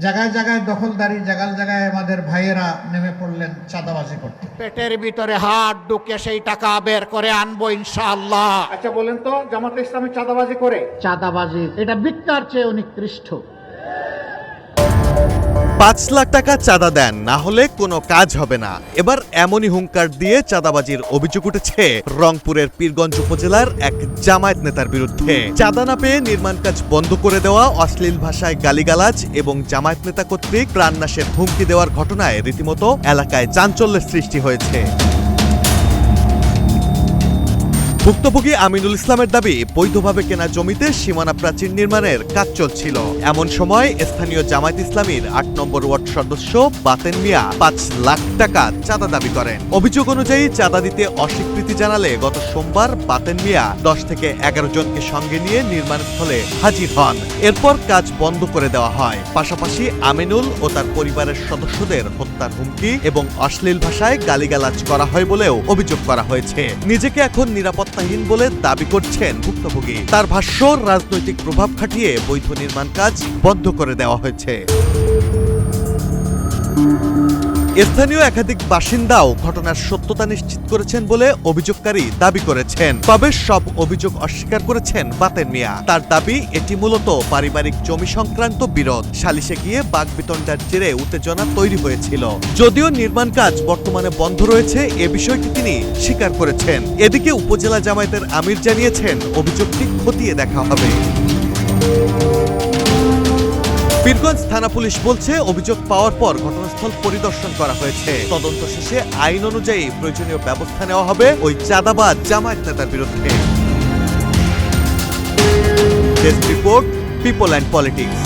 জায়গায় জায়গায় দখলদারি, জায়গায় জায়গায় আমাদের ভাইয়েরা নেমে পড়লেন চাঁদাবাজি করতে। পেটের ভিতরে হাত ঢুকে সেই টাকা বের করে আনবো ইনশাআল্লাহ। আচ্ছা বলেন তো, জামাতে ইসলামী চাঁদাবাজি করে? চাঁদাবাজি এটা ভিক্ষার চেয়ে নিকৃষ্ট। 5 লাখ টাকা চাঁদা দেন, না হলে কোনো কাজ হবে না। এবার এমনই হুঙ্কার দিয়ে চাঁদাবাজির অভিযোগ উঠেছে রংপুরের পীরগঞ্জ উপজেলার এক জামায়াত নেতার বিরুদ্ধে। চাঁদা না পেয়ে নির্মাণ কাজ বন্ধ করে দেওয়া, অশ্লীল ভাষায় গালিগালাজ এবং জামায়াত নেতা কর্তৃক প্রাণনাশের হুমকি দেওয়ার ঘটনায় রীতিমতো এলাকায় চাঞ্চল্যের সৃষ্টি হয়েছে। ভুক্তভোগী আমিনুল ইসলামের দাবি, বৈধভাবে কেনা জমিতে সীমানা প্রাচীর নির্মাণের কাজ চলছিল। এমন সময় স্থানীয় জামায়াত ইসলামীর 8 নম্বর ওয়ার্ড সদস্য বাতেন মিয়া 5 লাখ টাকা চাঁদা দাবি করেন। অভিযোগ অনুযায়ী চাঁদা দিতে অস্বীকৃতি জানালে গত সোমবার বাতেন মিয়া 10 থেকে 11 জনকে সঙ্গে নিয়ে নির্মাণস্থলে হাজির হন। এরপর কাজ বন্ধ করে দেওয়া হয়। পাশাপাশি আমিনুল ও তার পরিবারের সদস্যদের হত্যার হুমকি এবং অশ্লীল ভাষায় গালিগালাজ করা হয় বলেও অভিযোগ করা হয়েছে। নিজেকে এখন নিরাপত্তাহীন বলে দাবি করছেন ভুক্তভোগী। তার ভাষ্য, রাজনৈতিক প্রভাব খাটিয়ে বৈধ নির্মাণ কাজ বন্ধ করে দেওয়া হয়েছে। স্থানীয় একাধিক বাসিন্দাও ঘটনার সত্যতা নিশ্চিত করেছেন বলে অভিযোগকারী দাবি করেছেন। তবে সব অভিযোগ অস্বীকার করেছেন বাতেন মিয়া। তার দাবি, এটি মূলত পারিবারিক জমি সংক্রান্ত বিরোধ। সালিশে গিয়ে বাকবিতণ্ডার জেরে উত্তেজনা তৈরি হয়েছিল। যদিও নির্মাণ কাজ বর্তমানে বন্ধ রয়েছে, এ বিষয়টি তিনি স্বীকার করেছেন। এদিকে উপজেলা জামায়াতের আমির জানিয়েছেন, অভিযোগটি খতিয়ে দেখা হবে। পীরগঞ্জ থানা পুলিশ বলছে, অভিযোগ পাওয়ার পর ঘটনাস্থল পরিদর্শন করা হয়েছে। তদন্ত শেষে আইন অনুযায়ী প্রয়োজনীয় ব্যবস্থা নেওয়া হবে ওই চাঁদাবাজ জামায়াত নেতার বিরুদ্ধে। Desk report, people and politics.